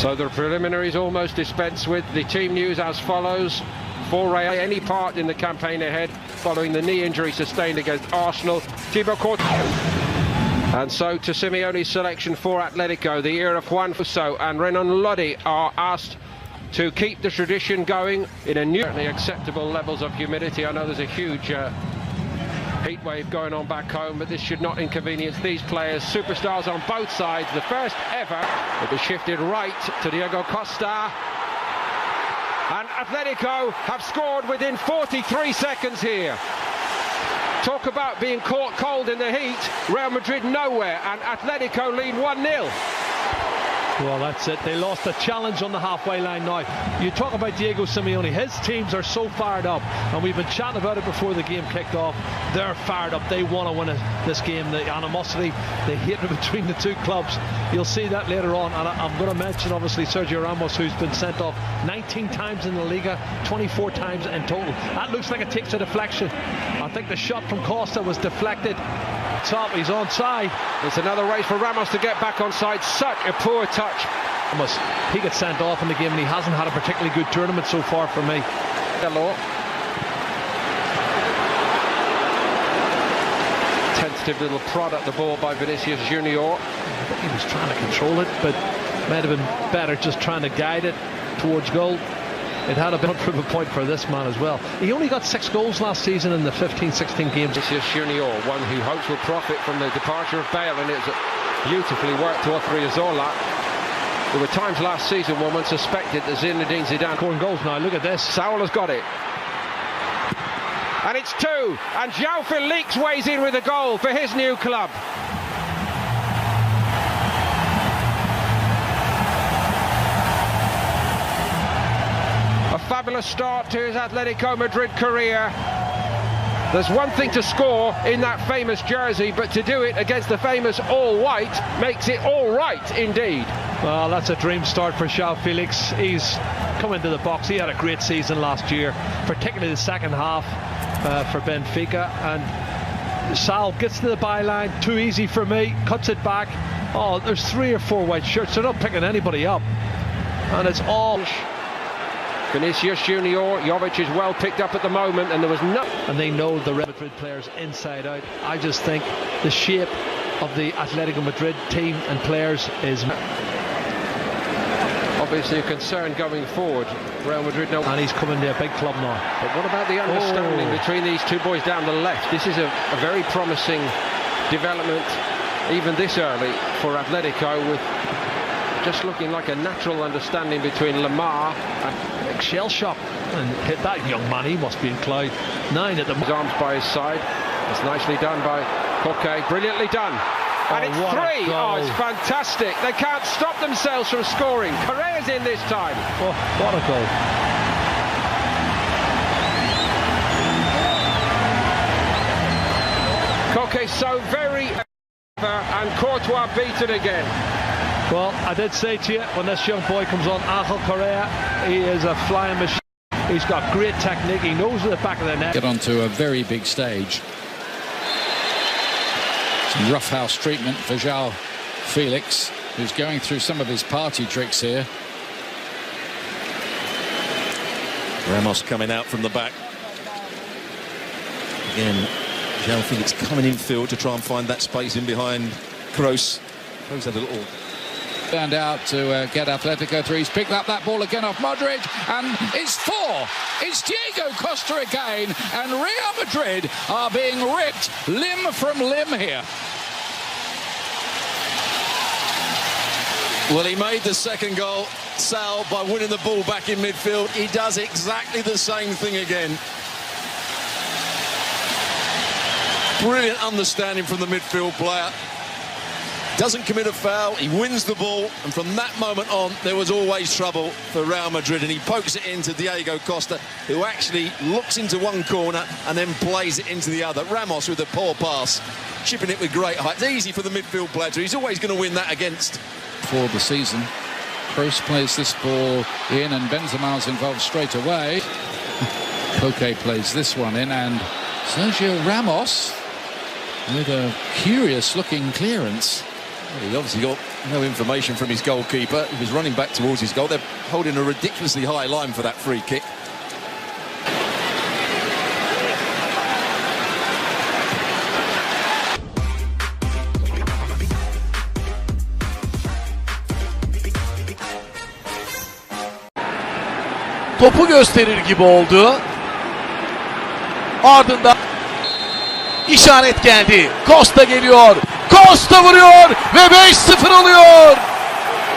So the preliminaries almost dispensed with. The team news as follows. For Real, any part in the campaign ahead following the knee injury sustained against Arsenal. Thibaut Courtois. And so to Simeone's selection for Atletico, the ear of Juan Fuso and Renan Lodi are asked to keep the tradition going in a new, acceptable levels of humidity. I know there's a huge heat wave going on back home, but this should not inconvenience these players. Superstars on both sides. The first ever. It was shifted right to Diego Costa. And Atletico have scored within 43 seconds here. Talk about being caught cold in the heat. Real Madrid nowhere, and Atletico lead 1-0. Well, that's it. They lost the challenge on the halfway line now. You talk about Diego Simeone. His teams are so fired up, and we've been chatting about it before the game kicked off. They're fired up. They want to win this game. The animosity, the hatred between the two clubs. You'll see that later on. And I'm going to mention, obviously, Sergio Ramos, who's been sent off 19 times in the Liga, 24 times in total. That looks like it takes a deflection. I think the shot from Costa was deflected. Top, he's onside. It's another race for Ramos to get back onside. Such a poor touch. Ramos, he gets sent off in the game, and he hasn't had a particularly good tournament so far for me. Hello. Tentative little prod at the ball by Vinicius Junior. I think he was trying to control it, but might have been better just trying to guide it towards goal. It had a bit of a point for this man as well. He only got 6 goals last season in the 15-16 games. This is Junior, one who hopes will profit from the departure of Bale, and it's beautifully worked to Odriozola. There were times last season when one suspected that Zinedine Zidane scoring goals now. Look at this. Saul has got it. And it's 2. And João Felix weighs in with a goal for his new club. A fabulous start to his Atletico Madrid career. There's one thing to score in that famous jersey, but to do it against the famous all-white makes it all right indeed. Well, that's a dream start for João Felix. He's come into the box. He had a great season last year, particularly the second half for Benfica. And Sal gets to the byline, too easy for me, cuts it back. Oh, there's 3 or 4 white shirts. They're not picking anybody up. And it's all... Vinicius Junior, Jovic is well picked up at the moment, and there was no... And they know the Real Madrid players inside out. I just think the shape of the Atletico Madrid team and players is... Obviously a concern going forward. Real Madrid know... And he's coming to a big club now. But what about the understanding between these two boys down the left? This is a very promising development, even this early, for Atletico, with just looking like a natural understanding between Lamar and... Shell shock, and hit that young man. He must be in cloud 9 at the his arms by his side. It's nicely done by Koke, brilliantly done. And it's 3. Oh, it's fantastic. They can't stop themselves from scoring. Correa's in this time. Oh, what a goal. Koke so very and Courtois beaten again. Well, I did say to you, when this young boy comes on, Angel Correa, he is a flying machine. He's got great technique. He knows the back of the net. Get onto a very big stage. Some roughhouse treatment for João Felix, who's going through some of his party tricks here. Ramos coming out from the back. Again, João Felix coming in field to try and find that space in behind Kroos. Kroos had a little... Turned out to get Atletico through. He's picked up that ball again off Modric, and it's 4. It's Diego Costa again, and Real Madrid are being ripped limb from limb here. Well, he made the second goal, Sal, by winning the ball back in midfield. He does exactly the same thing again. Brilliant understanding from the midfield player. Doesn't commit a foul, he wins the ball, and from that moment on there was always trouble for Real Madrid, and he pokes it into Diego Costa, who actually looks into one corner and then plays it into the other. Ramos with a poor pass, chipping it with great height. It's easy for the midfield player, he's always going to win that against. For the season, Kroos plays this ball in, and Benzema's involved straight away. Koke plays this one in, and Sergio Ramos with a curious-looking clearance. Well, he obviously got no information from his goalkeeper. He was running back towards his goal. They're holding a ridiculously high line for that free kick. Topu gösterir gibi oldu. Ardından işaret geldi. Costa geliyor. Costa vuruyor ve 5-0 oluyor.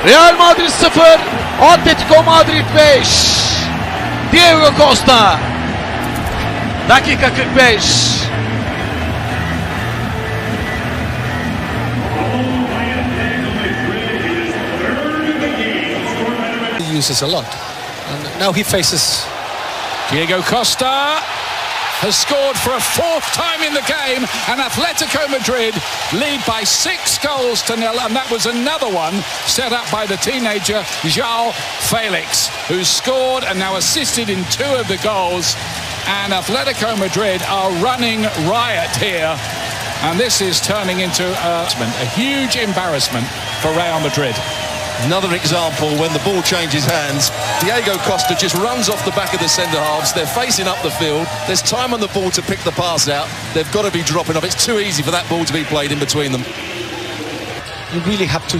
Real Madrid 0, Atletico Madrid 5. Diego Costa. Dakika 45. He uses a lot. And now he faces Diego Costa has scored for a fourth time in the game, and Atletico Madrid lead by 6 goals to 0, and that was another one set up by the teenager João Felix, who scored and now assisted in 2 of the goals. And Atletico Madrid are running riot here, and this is turning into a huge embarrassment for Real Madrid. Another example when the ball changes hands. Diego Costa just runs off the back of the centre-halves. They're facing up the field. There's time on the ball to pick the pass out. They've got to be dropping off. It's too easy for that ball to be played in between them. you really have to,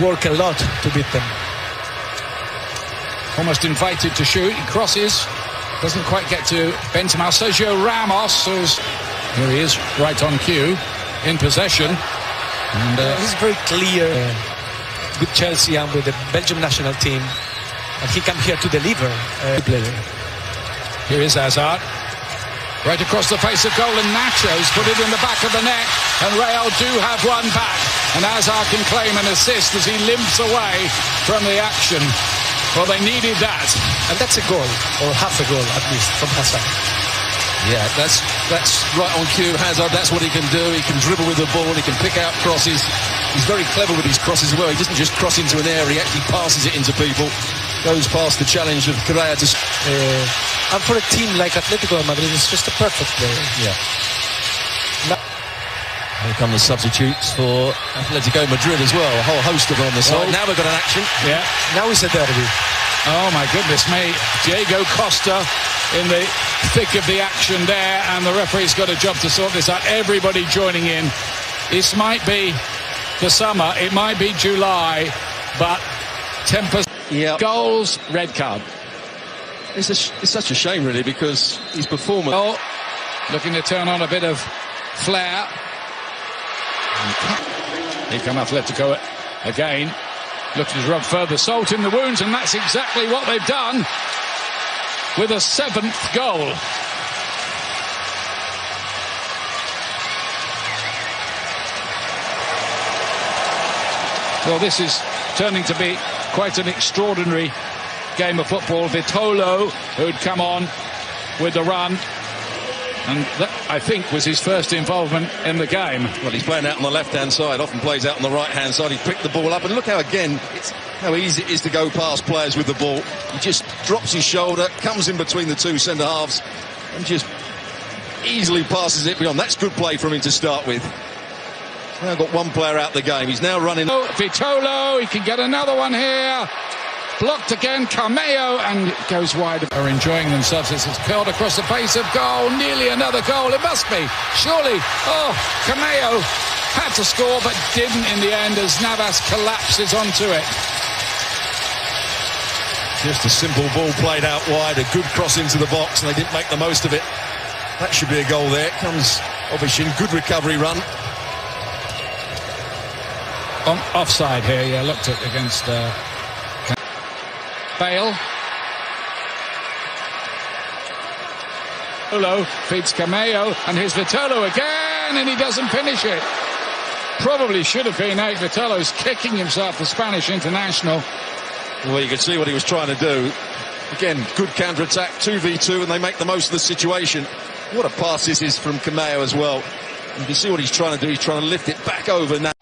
work a lot to beat them. Almost invited to shoot. He crosses. Doesn't quite get to Benzema. Sergio Ramos, here he is, right on cue, in possession. And he's very clear with Chelsea and with the Belgium national team, and he came here to deliver. Player. Here is Hazard, right across the face of goal, and Nacho's put it in the back of the net, and Real do have one back, and Hazard can claim an assist as he limps away from the action. Well, they needed that, and that's a goal, or half a goal at least, from Hazard. Yeah, that's right on cue. Hazard, that's what he can do. He can dribble with the ball, he can pick out crosses. He's very clever with his crosses as well. He doesn't just cross into an area, he actually passes it into people. Goes past the challenge of Correa to... And for a team like Atletico Madrid, it's just a perfect player. Yeah. Here come the substitutes for Atletico Madrid as well. A whole host of them on the side. Now we've got an action. Yeah. Now it's a derby. Oh my goodness me. Diego Costa in the thick of the action there, and the referee's got a job to sort this out. Everybody joining in. This might be the summer, it might be July, but tempers. Yeah. Goals, red card. It's such a shame, really, because his performance... Oh, looking to turn on a bit of flair. Here come Atletico again, looking to rub further salt in the wounds, and that's exactly what they've done with a 7th goal. Well, this is turning to be quite an extraordinary game of football. Vitolo, who'd come on with the run, and that, I think, was his first involvement in the game. Well, he's playing out on the left-hand side, often plays out on the right-hand side. He picked the ball up, and look how, again, how easy it is to go past players with the ball. He just drops his shoulder, comes in between the 2 centre-halves, and just easily passes it beyond. That's good play from him to start with. Now got one player out the game. He's now running. Oh, Vitolo, he can get another one here. Blocked again, Cameo, and it goes wide. Are enjoying themselves as it's curled across the face of goal. Nearly another goal. It must be, surely. Oh, Cameo had to score, but didn't in the end as Navas collapses onto it. Just a simple ball played out wide, a good cross into the box, and they didn't make the most of it. That should be a goal there. Comes Obishin, good recovery run. Offside here, yeah, looked at against Bale. Vitolo feeds Cameo, and here's Vitolo again, and he doesn't finish it. Probably should have been out. Vitolo's kicking himself, the Spanish international. Well, you can see what he was trying to do. Again, good counter-attack, 2v2, and they make the most of the situation. What a pass this is from Cameo as well. You can see what he's trying to do. He's trying to lift it back over now.